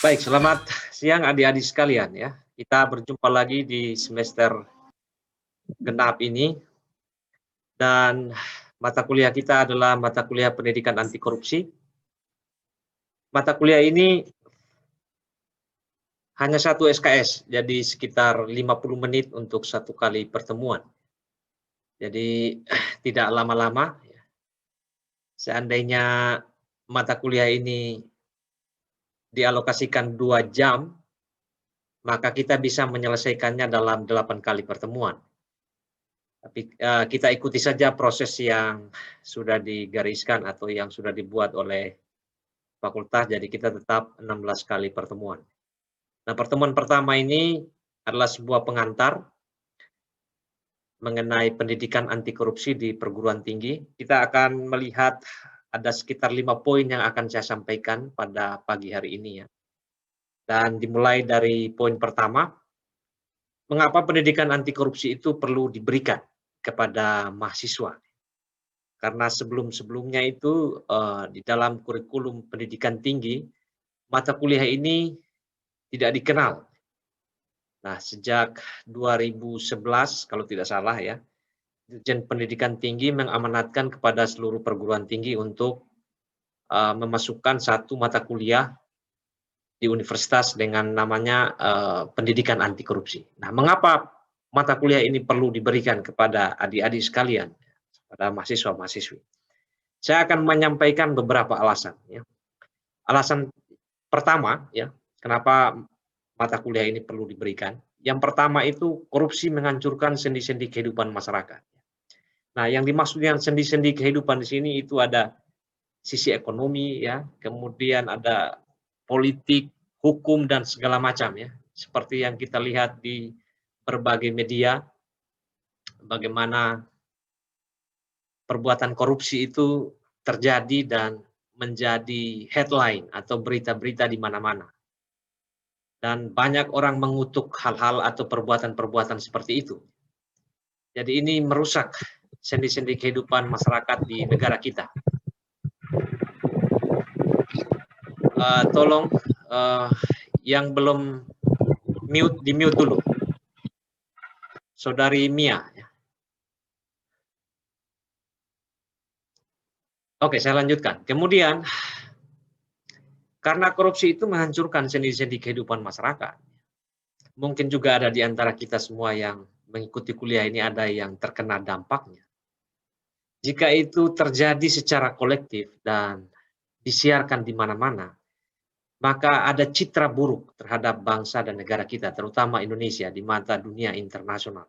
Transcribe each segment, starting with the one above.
Baik, selamat siang adik-adik sekalian ya. Kita berjumpa lagi di semester genap ini dan mata kuliah kita adalah mata kuliah pendidikan anti korupsi. Mata kuliah ini hanya satu SKS, jadi sekitar 50 menit untuk satu kali pertemuan. Jadi tidak lama-lama. Seandainya mata kuliah ini dialokasikan 2 jam, maka kita bisa menyelesaikannya dalam 8 kali pertemuan. Tapi, kita ikuti saja proses yang sudah digariskan atau yang sudah dibuat oleh fakultas, jadi kita tetap 16 kali pertemuan. Nah, pertemuan pertama ini adalah sebuah pengantar mengenai pendidikan anti korupsi di perguruan tinggi. Kita akan melihat ada sekitar 5 poin yang akan saya sampaikan pada pagi hari ini ya. Dan dimulai dari poin pertama, mengapa pendidikan anti korupsi itu perlu diberikan kepada mahasiswa? Karena sebelum-sebelumnya itu, di dalam kurikulum pendidikan tinggi, mata kuliah ini tidak dikenal. Nah, sejak 2011 kalau tidak salah ya, Dirjen Pendidikan Tinggi mengamanatkan kepada seluruh perguruan tinggi untuk, memasukkan satu mata kuliah di universitas dengan namanya, pendidikan anti korupsi. Nah, mengapa mata kuliah ini perlu diberikan kepada adik-adik sekalian, pada mahasiswa-mahasiswi? Saya akan menyampaikan beberapa alasan ya. Alasan pertama ya, kenapa mata kuliah ini perlu diberikan. Yang pertama itu korupsi menghancurkan sendi-sendi kehidupan masyarakat. Nah, yang dimaksud dengan sendi-sendi kehidupan di sini itu ada sisi ekonomi ya, kemudian ada politik, hukum dan segala macam ya. Seperti yang kita lihat di berbagai media, bagaimana perbuatan korupsi itu terjadi dan menjadi headline atau berita-berita di mana-mana. Dan banyak orang mengutuk hal-hal atau perbuatan-perbuatan seperti itu. Jadi ini merusak sendi-sendi kehidupan masyarakat di negara kita. Tolong yang belum mute, di-mute dulu. Saudari Mia. Oke, saya lanjutkan. Kemudian, karena korupsi itu menghancurkan sendi-sendi kehidupan masyarakat. Mungkin juga ada di antara kita semua yang mengikuti kuliah ini ada yang terkena dampaknya. Jika itu terjadi secara kolektif dan disiarkan di mana-mana, maka ada citra buruk terhadap bangsa dan negara kita, terutama Indonesia, di mata dunia internasional.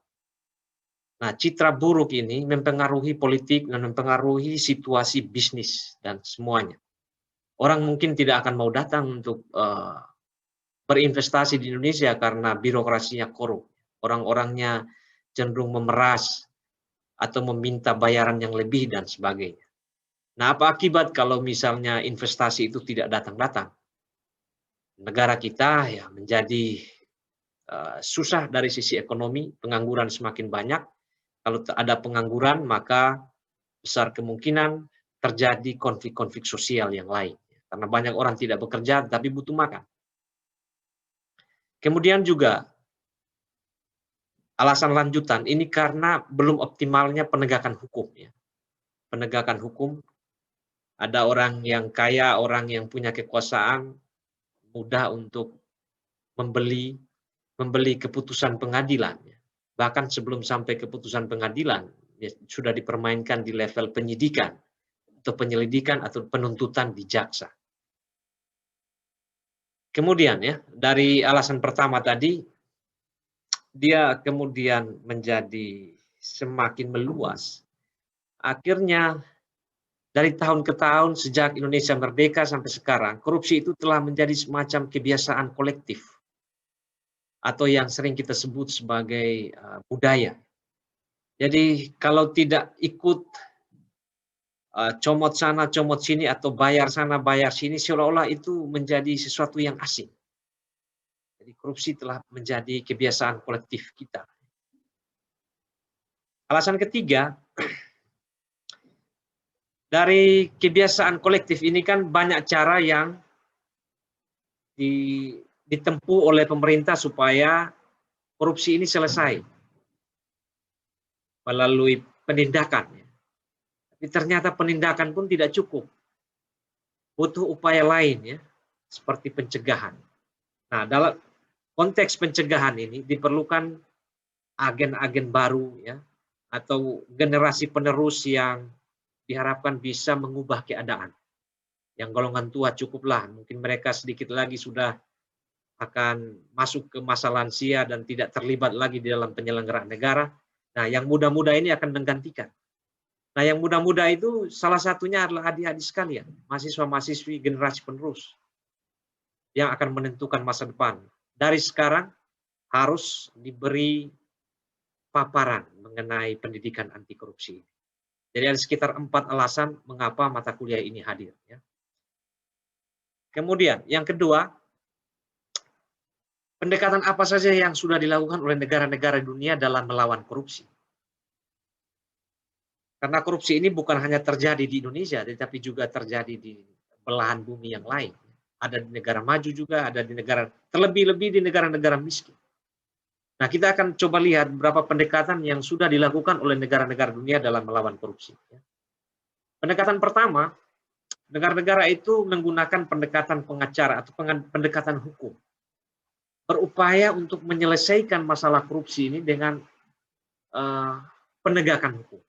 Nah, citra buruk ini mempengaruhi politik dan mempengaruhi situasi bisnis dan semuanya. Orang mungkin tidak akan mau datang untuk berinvestasi di Indonesia karena birokrasinya korup. Orang-orangnya cenderung memeras atau meminta bayaran yang lebih dan sebagainya. Nah, apa akibat kalau misalnya investasi itu tidak datang-datang? Negara kita ya menjadi susah dari sisi ekonomi, pengangguran semakin banyak. Kalau ada pengangguran, maka besar kemungkinan terjadi konflik-konflik sosial yang lain. Karena banyak orang tidak bekerja, tapi butuh makan. Kemudian juga alasan lanjutan, ini karena belum optimalnya penegakan hukum. Ya. Penegakan hukum, ada orang yang kaya, orang yang punya kekuasaan, mudah untuk membeli keputusan pengadilan. Bahkan sebelum sampai keputusan pengadilan, ya, sudah dipermainkan di level penyidikan, atau penyelidikan, atau penuntutan di jaksa. Kemudian ya, dari alasan pertama tadi, dia kemudian menjadi semakin meluas. Akhirnya dari tahun ke tahun sejak Indonesia merdeka sampai sekarang, korupsi itu telah menjadi semacam kebiasaan kolektif atau yang sering kita sebut sebagai budaya. Jadi kalau tidak ikut comot sana, comot sini, atau bayar sana, bayar sini, seolah-olah itu menjadi sesuatu yang asing. Jadi korupsi telah menjadi kebiasaan kolektif kita. Alasan ketiga, dari kebiasaan kolektif ini kan banyak cara yang ditempuh oleh pemerintah supaya korupsi ini selesai melalui penindakan. Tapi ternyata penindakan pun tidak cukup. Butuh upaya lain ya, seperti pencegahan. Nah, dalam konteks pencegahan ini diperlukan agen-agen baru ya, atau generasi penerus yang diharapkan bisa mengubah keadaan. Yang golongan tua cukuplah, mungkin mereka sedikit lagi sudah akan masuk ke masa lansia dan tidak terlibat lagi di dalam penyelenggaraan negara. Nah, yang muda-muda ini akan menggantikan. Nah, yang muda-muda itu salah satunya adalah adik-adik sekalian, mahasiswa-mahasiswi generasi penerus yang akan menentukan masa depan. Dari sekarang harus diberi paparan mengenai pendidikan anti korupsi. Jadi ada sekitar 4 alasan mengapa mata kuliah ini hadir. Ya. Kemudian yang kedua, pendekatan apa saja yang sudah dilakukan oleh negara-negara dunia dalam melawan korupsi. Karena korupsi ini bukan hanya terjadi di Indonesia, tetapi juga terjadi di belahan bumi yang lain. Ada di negara maju juga, ada di negara, terlebih-lebih di negara-negara miskin. Nah, kita akan coba lihat beberapa pendekatan yang sudah dilakukan oleh negara-negara dunia dalam melawan korupsi. Pendekatan pertama, negara-negara itu menggunakan pendekatan pengacara atau pendekatan hukum. Berupaya untuk menyelesaikan masalah korupsi ini dengan penegakan hukum.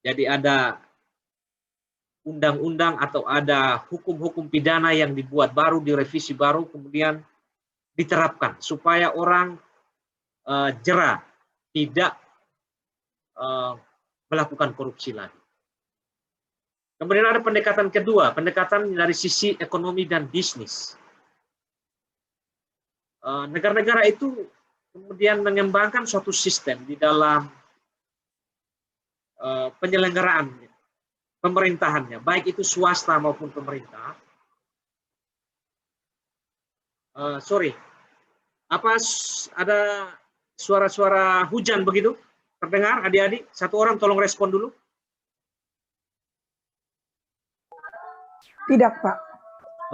Jadi ada undang-undang atau ada hukum-hukum pidana yang dibuat baru, direvisi baru, kemudian diterapkan supaya orang jera, tidak melakukan korupsi lagi. Kemudian ada pendekatan kedua, pendekatan dari sisi ekonomi dan bisnis. Negara-negara itu kemudian mengembangkan suatu sistem di dalam penyelenggaraan pemerintahannya, baik itu swasta maupun pemerintah. Ada suara-suara hujan begitu? Terdengar adik-adik? Satu orang tolong respon dulu. Tidak, Pak.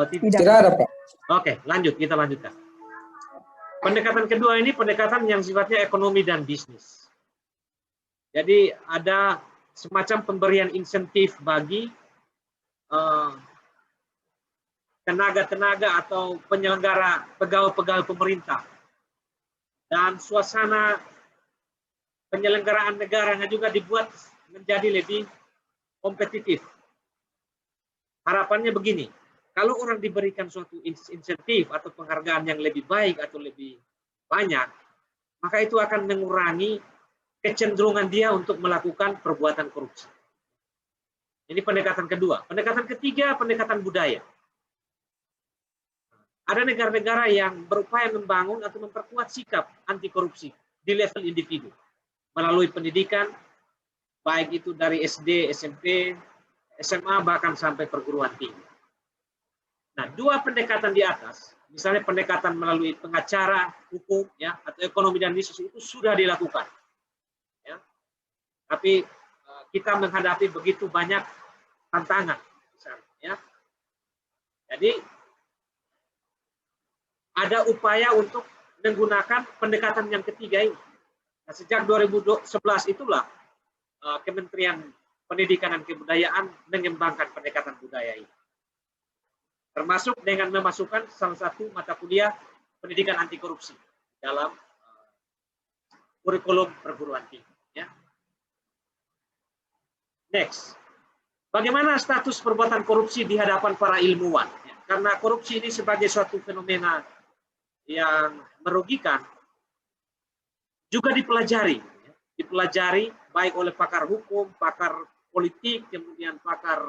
Oh, tidak ada, Pak. Oke, kita lanjutkan. Pendekatan kedua ini pendekatan yang sifatnya ekonomi dan bisnis. Jadi ada semacam pemberian insentif bagi tenaga-tenaga atau penyelenggara pegawai-pegawai pemerintah. Dan suasana penyelenggaraan negaranya juga dibuat menjadi lebih kompetitif. Harapannya begini, kalau orang diberikan suatu insentif atau penghargaan yang lebih baik atau lebih banyak, maka itu akan mengurangi kecenderungan dia untuk melakukan perbuatan korupsi. Ini pendekatan kedua. Pendekatan ketiga, pendekatan budaya. Ada negara-negara yang berupaya membangun atau memperkuat sikap anti korupsi di level individu melalui pendidikan, baik itu dari SD, SMP, SMA, bahkan sampai perguruan tinggi. Nah, dua pendekatan di atas, misalnya pendekatan melalui pengacara, hukum, ya, atau ekonomi dan bisnis itu sudah dilakukan. Ya. Tapi kita menghadapi begitu banyak tantangan, misalnya, ya. Jadi ada upaya untuk menggunakan pendekatan yang ketiga ini. Nah, sejak 2011 itulah Kementerian Pendidikan dan Kebudayaan mengembangkan pendekatan budaya ini. Termasuk dengan memasukkan salah satu mata kuliah pendidikan anti korupsi dalam kurikulum perguruan tinggi. Ya. Next, bagaimana status perbuatan korupsi di hadapan para ilmuwan? Ya, karena korupsi ini sebagai suatu fenomena yang merugikan, juga dipelajari. Ya. Dipelajari baik oleh pakar hukum, pakar politik, kemudian pakar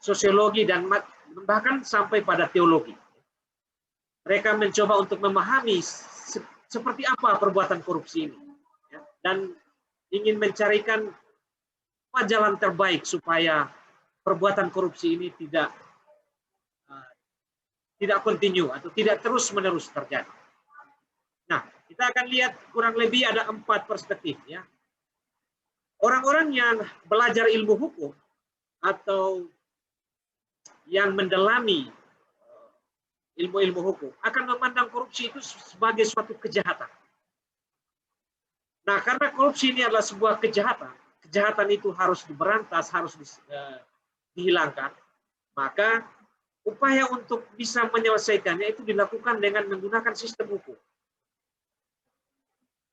sosiologi, dan bahkan sampai pada teologi. Mereka mencoba untuk memahami seperti apa perbuatan korupsi ini, ya, dan ingin mencarikan jalan terbaik supaya perbuatan korupsi ini tidak kontinu atau tidak terus-menerus terjadi. Nah, kita akan lihat kurang lebih ada 4 perspektif. Ya. Orang-orang yang belajar ilmu hukum atau yang mendalami ilmu-ilmu hukum akan memandang korupsi itu sebagai suatu kejahatan. Nah, karena korupsi ini adalah sebuah kejahatan, kejahatan itu harus diberantas, harus dihilangkan, maka upaya untuk bisa menyelesaikannya itu dilakukan dengan menggunakan sistem hukum.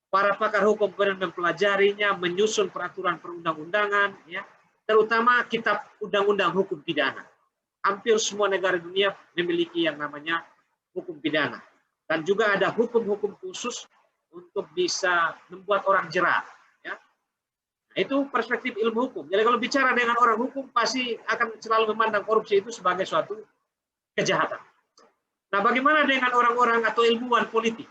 Para pakar hukum kemudian mempelajarinya, menyusun peraturan perundang-undangan, ya, terutama kitab undang-undang hukum pidana. Hampir semua negara dunia memiliki yang namanya hukum pidana. Dan juga ada hukum-hukum khusus untuk bisa membuat orang jerat. Ya. Nah, itu perspektif ilmu hukum. Jadi kalau bicara dengan orang hukum, pasti akan selalu memandang korupsi itu sebagai suatu kejahatan. Nah, bagaimana dengan orang-orang atau ilmuwan politik?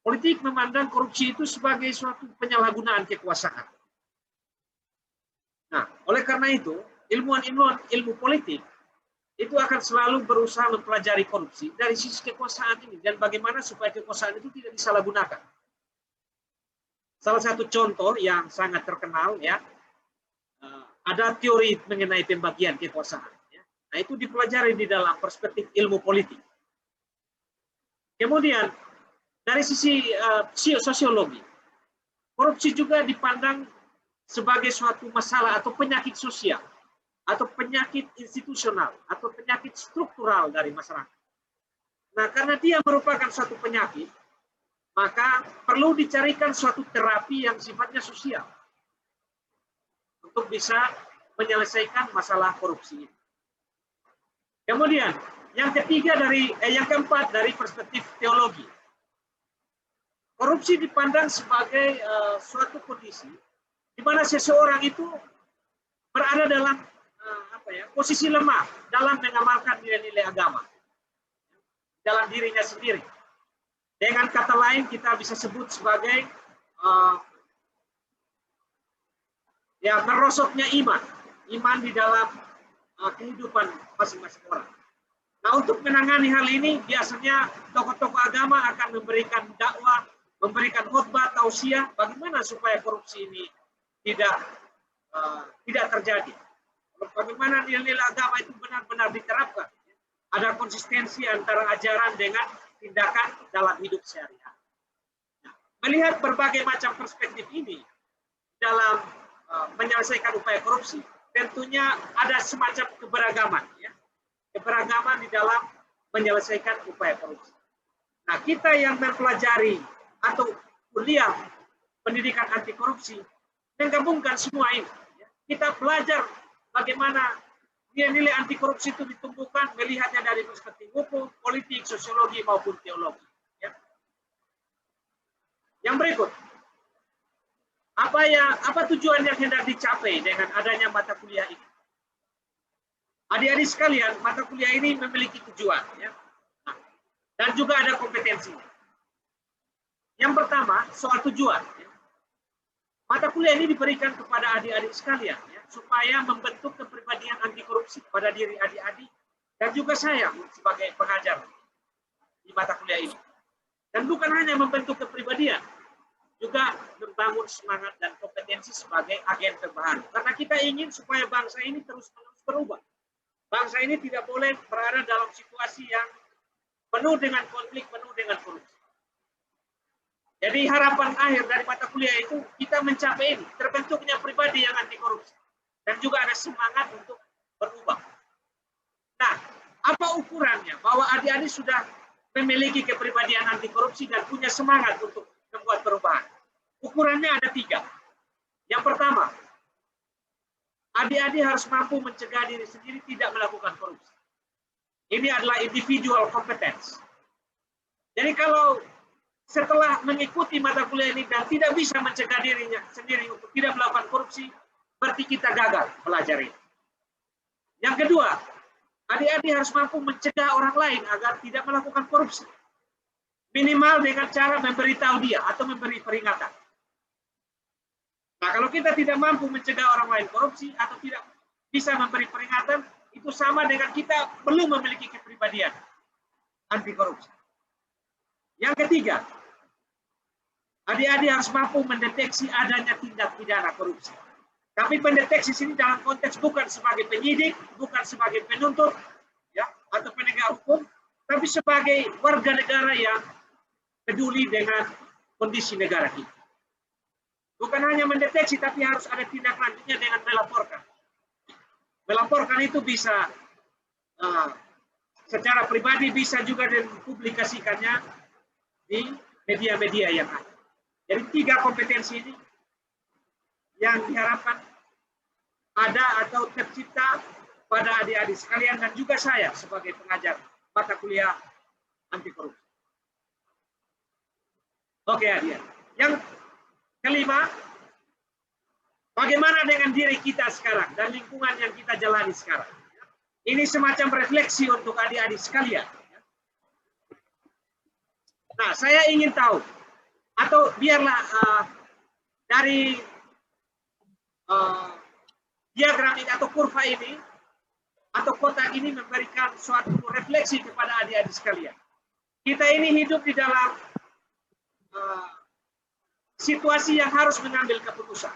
Politik memandang korupsi itu sebagai suatu penyalahgunaan kekuasaan. Nah, oleh karena itu, ilmuwan-ilmuwan ilmu politik itu akan selalu berusaha mempelajari korupsi dari sisi kekuasaan ini dan bagaimana supaya kekuasaan itu tidak disalahgunakan. Salah satu contoh yang sangat terkenal, ya, ada teori mengenai pembagian kekuasaan. Ya. Nah, itu dipelajari di dalam perspektif ilmu politik. Kemudian dari sisi sosiologi, korupsi juga dipandang sebagai suatu masalah atau penyakit sosial, atau penyakit institusional, atau penyakit struktural dari masyarakat. Nah, karena dia merupakan suatu penyakit, maka perlu dicarikan suatu terapi yang sifatnya sosial untuk bisa menyelesaikan masalah korupsi. Kemudian, yang keempat dari perspektif teologi. Korupsi dipandang sebagai suatu kondisi di mana seseorang itu berada dalam posisi lemah dalam mengamalkan nilai-nilai agama dalam dirinya sendiri. Dengan kata lain kita bisa sebut sebagai merosotnya iman di dalam kehidupan masing-masing orang. Nah, untuk menangani hal ini biasanya tokoh-tokoh agama akan memberikan dakwah, memberikan khotbah tausiah bagaimana supaya korupsi ini tidak terjadi. Bagaimana nilai-nilai agama itu benar-benar diterapkan. Ada konsistensi antara ajaran dengan tindakan dalam hidup sehari-hari. Nah, melihat berbagai macam perspektif ini dalam menyelesaikan upaya korupsi, tentunya ada semacam keberagaman, ya. Keberagaman di dalam menyelesaikan upaya korupsi. Nah, kita yang mempelajari atau kuliah pendidikan anti korupsi menggabungkan semua ini. Kita belajar bagaimana nilai-nilai anti korupsi itu ditumbuhkan, melihatnya dari perspektif hukum, politik, sosiologi maupun teologi. Ya. Yang berikut, apa tujuan yang hendak dicapai dengan adanya mata kuliah ini? Adik-adik sekalian, mata kuliah ini memiliki tujuan, ya. Nah, dan juga ada kompetensinya. Yang pertama, soal tujuan. Ya. Mata kuliah ini diberikan kepada adik-adik sekalian, ya, supaya membentuk kepribadian anti korupsi pada diri adik-adik dan juga saya sebagai pengajar di mata kuliah ini. Dan bukan hanya membentuk kepribadian, juga membangun semangat dan kompetensi sebagai agen terbaru. Karena kita ingin supaya bangsa ini terus-menerus berubah. Bangsa ini tidak boleh berada dalam situasi yang penuh dengan konflik, penuh dengan korupsi. Jadi harapan akhir dari mata kuliah itu kita mencapai ini, terbentuknya pribadi yang anti korupsi dan juga ada semangat untuk berubah. Nah, apa ukurannya bahwa adik-adik sudah memiliki kepribadian anti korupsi dan punya semangat untuk membuat perubahan? Ukurannya ada 3. Yang pertama, adik-adik harus mampu mencegah diri sendiri tidak melakukan korupsi. Ini adalah individual competence. Jadi kalau setelah mengikuti mata kuliah ini dan tidak bisa mencegah dirinya sendiri untuk tidak melakukan korupsi, berarti kita gagal belajar ini. Yang kedua, adik-adik harus mampu mencegah orang lain agar tidak melakukan korupsi. Minimal dengan cara memberitahu dia atau memberi peringatan. Nah, kalau kita tidak mampu mencegah orang lain korupsi atau tidak bisa memberi peringatan, itu sama dengan kita belum memiliki kepribadian anti korupsi. Yang ketiga, adik-adik harus mampu mendeteksi adanya tindak pidana korupsi. Tapi pendeteksi sini dalam konteks bukan sebagai penyidik, bukan sebagai penuntut, ya, atau penegak hukum, tapi Tapi sebagai warga negara yang peduli dengan kondisi negara kita. Bukan hanya mendeteksi, tapi harus ada tindak lanjutnya dengan melaporkan. Melaporkan itu bisa secara pribadi, bisa juga dipublikasikannya di media-media yang ada. Jadi 3 kompetensi ini yang diharapkan ada atau tercipta pada adik-adik sekalian dan juga saya sebagai pengajar mata kuliah anti korupsi. Oke, adik-adik. Yang kelima, bagaimana dengan diri kita sekarang dan lingkungan yang kita jalani sekarang? Ini semacam refleksi untuk adik-adik sekalian. Nah, saya ingin tahu, atau biarlah dari diagram ini atau kurva ini, atau kotak ini memberikan suatu refleksi kepada adik-adik sekalian. Kita ini hidup di dalam situasi yang harus mengambil keputusan.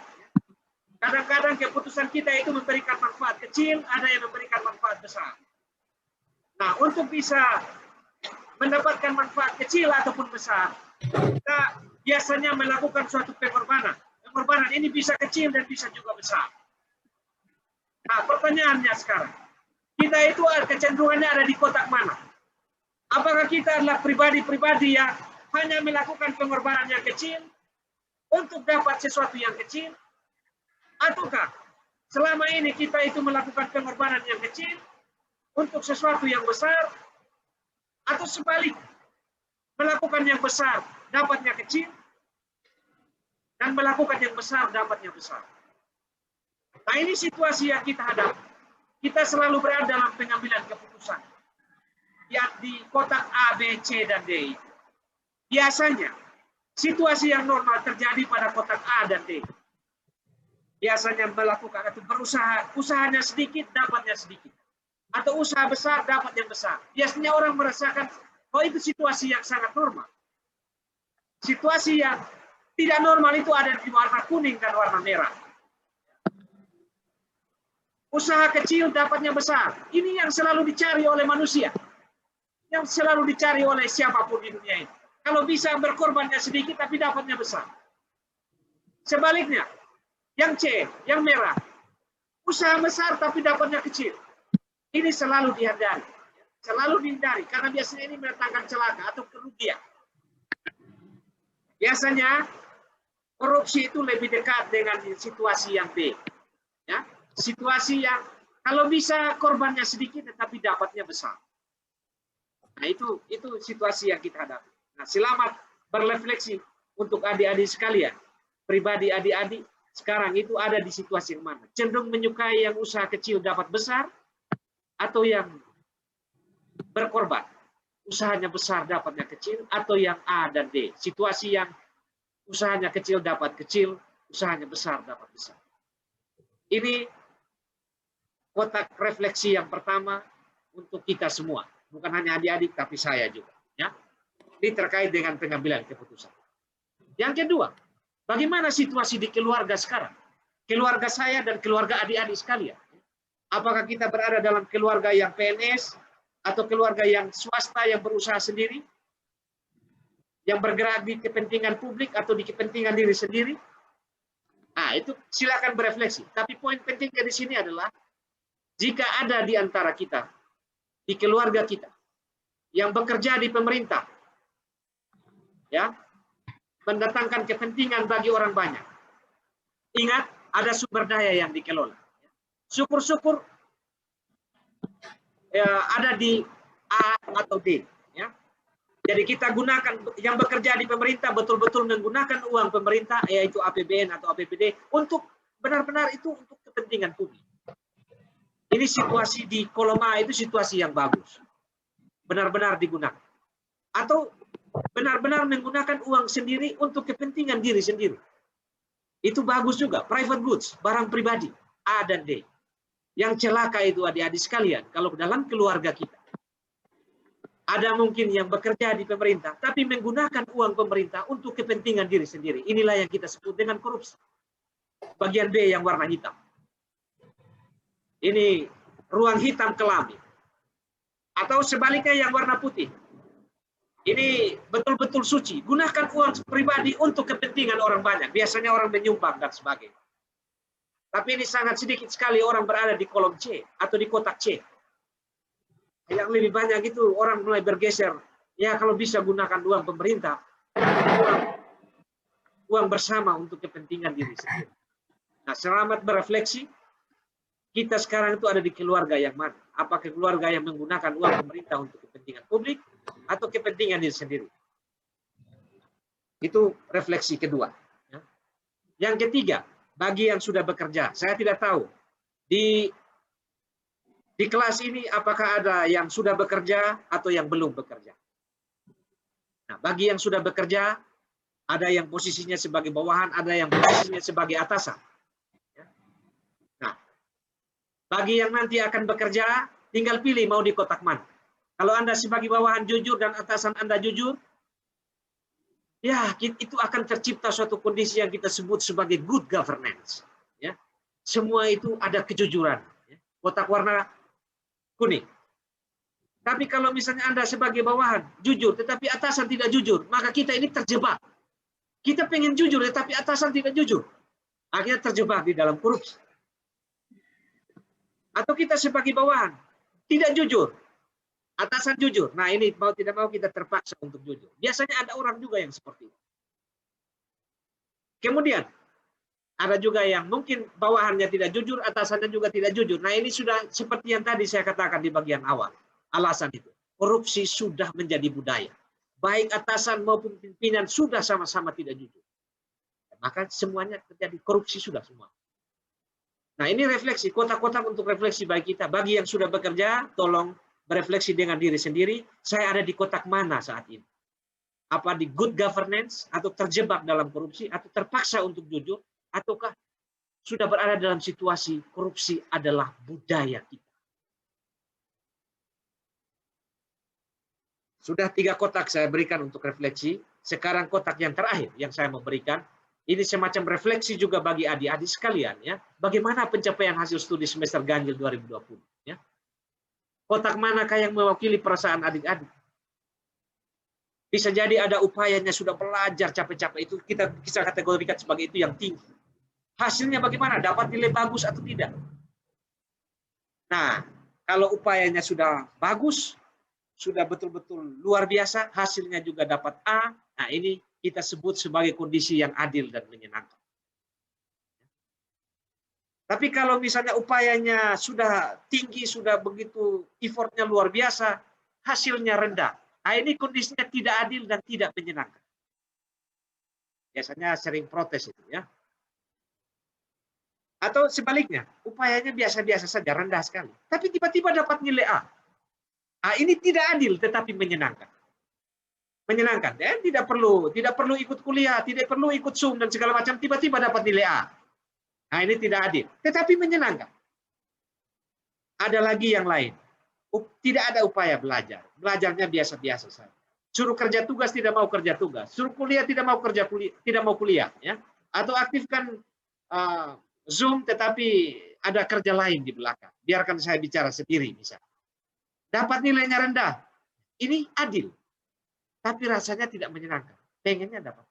Kadang-kadang keputusan kita itu memberikan manfaat kecil, ada yang memberikan manfaat besar. Nah, untuk bisa mendapatkan manfaat kecil ataupun besar, kita biasanya melakukan suatu pengorbanan. Pengorbanan ini bisa kecil dan bisa juga besar. Nah, pertanyaannya sekarang, kita itu kecenderungannya ada di kotak mana? Apakah kita adalah pribadi-pribadi yang hanya melakukan pengorbanan yang kecil untuk dapat sesuatu yang kecil? Ataukah selama ini kita itu melakukan pengorbanan yang kecil untuk sesuatu yang besar? Atau sebaliknya, melakukan yang besar dapatnya kecil dan melakukan yang besar dapatnya besar? Nah, ini situasi yang kita hadapi. Kita selalu berada dalam pengambilan keputusan yang di kotak A, B, C, dan D. Biasanya situasi yang normal terjadi pada kotak A dan D. Biasanya melakukan atau berusaha, usahanya sedikit, dapatnya sedikit. Atau usaha besar, dapat yang besar. Biasanya orang merasakan, oh itu situasi yang sangat normal. Situasi yang tidak normal itu ada di warna kuning dan warna merah. Usaha kecil, dapatnya besar. Ini yang selalu dicari oleh manusia. Yang selalu dicari oleh siapapun di dunia ini. Kalau bisa berkorbannya sedikit, tapi dapatnya besar. Sebaliknya, yang C, yang merah, usaha besar tapi dapatnya kecil. Ini selalu dihindari. Selalu dihindari, karena biasanya ini mendatangkan celaka atau kerugian. Biasanya, korupsi itu lebih dekat dengan situasi yang B. Ya, situasi yang kalau bisa korbannya sedikit tetapi dapatnya besar. Nah, itu situasi yang kita hadapi. Nah, selamat berrefleksi untuk adik-adik sekalian. Pribadi adik-adik sekarang itu ada di situasi yang mana? Cenderung menyukai yang usaha kecil dapat besar atau yang berkorban? Usahanya besar dapatnya kecil atau yang A dan D? Situasi yang usahanya kecil dapat kecil, usahanya besar dapat besar. Ini kotak refleksi yang pertama untuk kita semua. Bukan hanya adik-adik, tapi saya juga. Ya. Ini terkait dengan pengambilan keputusan. Yang kedua, bagaimana situasi di keluarga sekarang? Keluarga saya dan keluarga adik-adik sekalian. Apakah kita berada dalam keluarga yang PNS atau keluarga yang swasta yang berusaha sendiri? Yang bergerak di kepentingan publik atau di kepentingan diri sendiri? Nah, itu silakan berefleksi. Tapi poin pentingnya di sini adalah jika ada di antara kita, di keluarga kita, yang bekerja di pemerintah, ya, mendatangkan kepentingan bagi orang banyak. Ingat, ada sumber daya yang dikelola. Syukur-syukur ada di A atau D. Ya. Jadi kita gunakan, yang bekerja di pemerintah betul-betul menggunakan uang pemerintah, yaitu APBN atau APBD, untuk benar-benar itu untuk kepentingan publik. Ini situasi di Koloma itu situasi yang bagus. Benar-benar digunakan. Atau benar-benar menggunakan uang sendiri untuk kepentingan diri sendiri. Itu bagus juga. Private goods, barang pribadi, A dan D. Yang celaka itu adik-adik sekalian, kalau dalam keluarga kita. Ada mungkin yang bekerja di pemerintah, tapi menggunakan uang pemerintah untuk kepentingan diri sendiri. Inilah yang kita sebut dengan korupsi. Bagian B yang warna hitam. Ini ruang hitam kelam. Atau sebaliknya yang warna putih. Ini betul-betul suci. Gunakan uang pribadi untuk kepentingan orang banyak. Biasanya orang menyumbang dan sebagainya. Tapi ini sangat sedikit sekali orang berada di kolom C atau di kotak C. Yang lebih banyak itu orang mulai bergeser. Ya kalau bisa gunakan uang pemerintah. Uang bersama untuk kepentingan diri sendiri. Nah, selamat berefleksi. Kita sekarang itu ada di keluarga yang mana? Apakah keluarga yang menggunakan uang pemerintah untuk kepentingan publik atau kepentingan diri sendiri? Itu refleksi kedua. Yang ketiga, bagi yang sudah bekerja, saya tidak tahu di kelas ini apakah ada yang sudah bekerja atau yang belum bekerja. Nah, bagi yang sudah bekerja, ada yang posisinya sebagai bawahan, ada yang posisinya sebagai atasan. Bagi yang nanti akan bekerja, tinggal pilih mau di kotak mana. Kalau Anda sebagai bawahan jujur dan atasan Anda jujur, ya itu akan tercipta suatu kondisi yang kita sebut sebagai good governance. Ya, semua itu ada kejujuran. Ya. Kotak warna kuning. Tapi kalau misalnya Anda sebagai bawahan jujur, tetapi atasan tidak jujur, maka kita ini terjebak. Kita pengen jujur, tetapi atasan tidak jujur. Akhirnya terjebak di dalam korupsi. Atau kita sebagai bawahan tidak jujur, atasan jujur. Nah ini mau tidak mau kita terpaksa untuk jujur. Biasanya ada orang juga yang seperti itu. Kemudian ada juga yang mungkin bawahannya tidak jujur, atasannya juga tidak jujur. Nah ini sudah seperti yang tadi saya katakan di bagian awal. Alasan itu, korupsi sudah menjadi budaya. Baik atasan maupun pimpinan sudah sama-sama tidak jujur. Maka semuanya terjadi korupsi sudah semua. Nah ini refleksi, kotak-kotak untuk refleksi bagi kita. Bagi yang sudah bekerja, tolong berefleksi dengan diri sendiri. Saya ada di kotak mana saat ini? Apa di good governance, atau terjebak dalam korupsi, atau terpaksa untuk jujur, ataukah sudah berada dalam situasi korupsi adalah budaya kita? Sudah 3 kotak saya berikan untuk refleksi. Sekarang kotak yang terakhir yang saya mau berikan. Ini semacam refleksi juga bagi adik-adik sekalian, ya. Bagaimana pencapaian hasil studi semester ganjil 2020, ya. Kotak manakah yang mewakili perasaan adik-adik? Bisa jadi ada upayanya sudah belajar capek-capek, itu kita bisa kategorikan sebagai itu yang tinggi. Hasilnya bagaimana? Dapat nilai bagus atau tidak? Nah, kalau upayanya sudah bagus, sudah betul-betul luar biasa, hasilnya juga dapat A, nah ini kita sebut sebagai kondisi yang adil dan menyenangkan. Tapi kalau misalnya upayanya sudah tinggi, sudah begitu effortnya luar biasa, hasilnya rendah. Nah, ini kondisinya tidak adil dan tidak menyenangkan. Biasanya sering protes itu, ya. Atau sebaliknya, upayanya biasa-biasa saja, rendah sekali. Tapi tiba-tiba dapat nilai A. Nah, ini tidak adil tetapi menyenangkan. Menyenangkan, ya, tidak perlu ikut kuliah, tidak perlu ikut Zoom dan segala macam, tiba-tiba dapat nilai A. Nah, ini tidak adil, tetapi menyenangkan. Ada lagi yang lain, tidak ada upaya belajar, belajarnya biasa-biasa saja. Suruh kerja tugas tidak mau kerja tugas, suruh kuliah tidak mau kerja kuliah, tidak mau kuliah, ya. Atau aktifkan Zoom, tetapi ada kerja lain di belakang. Biarkan saya bicara sendiri, misalnya. Dapat nilainya rendah, ini adil. Tapi rasanya tidak menyenangkan. Pengennya dapat.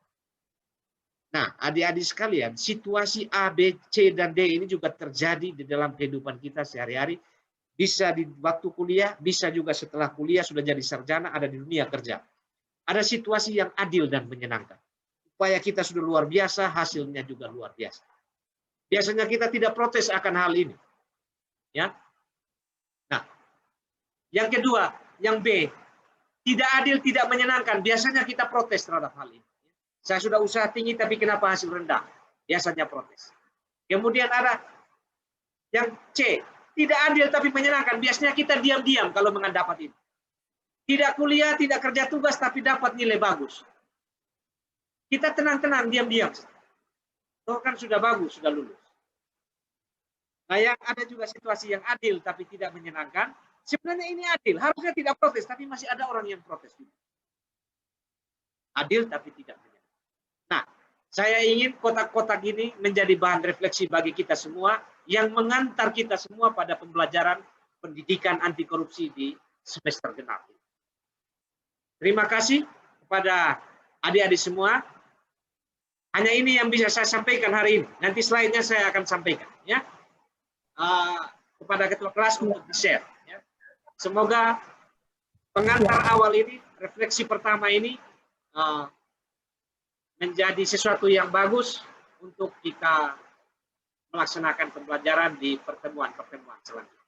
Nah, adik-adik sekalian, situasi A, B, C, dan D ini juga terjadi di dalam kehidupan kita sehari-hari. Bisa di waktu kuliah, bisa juga setelah kuliah, sudah jadi sarjana, ada di dunia kerja. Ada situasi yang adil dan menyenangkan. Upaya kita sudah luar biasa, hasilnya juga luar biasa. Biasanya kita tidak protes akan hal ini. Ya. Nah, yang kedua, yang B, tidak adil, tidak menyenangkan. Biasanya kita protes terhadap hal ini. Saya sudah usaha tinggi, tapi kenapa hasil rendah? Biasanya protes. Kemudian ada yang C, tidak adil tapi menyenangkan. Biasanya kita diam-diam kalau mendapat itu. Tidak kuliah, tidak kerja tugas, tapi dapat nilai bagus. Kita tenang-tenang, diam-diam. Oh kan sudah bagus, sudah lulus. Nah, yang ada juga situasi yang adil tapi tidak menyenangkan. Sebenarnya ini adil, harusnya tidak protes, tapi masih ada orang yang protes. Adil tapi tidak menyenangkan. Nah, saya ingin kotak-kotak ini menjadi bahan refleksi bagi kita semua, yang mengantar kita semua pada pembelajaran pendidikan anti korupsi di semester genap. Terima kasih kepada adik-adik semua. Hanya ini yang bisa saya sampaikan hari ini. Nanti slide-nya saya akan sampaikan, ya, kepada ketua kelas untuk di-share. Ya. Semoga pengantar awal ini, refleksi pertama ini menjadi sesuatu yang bagus untuk kita melaksanakan pembelajaran di pertemuan-pertemuan selanjutnya.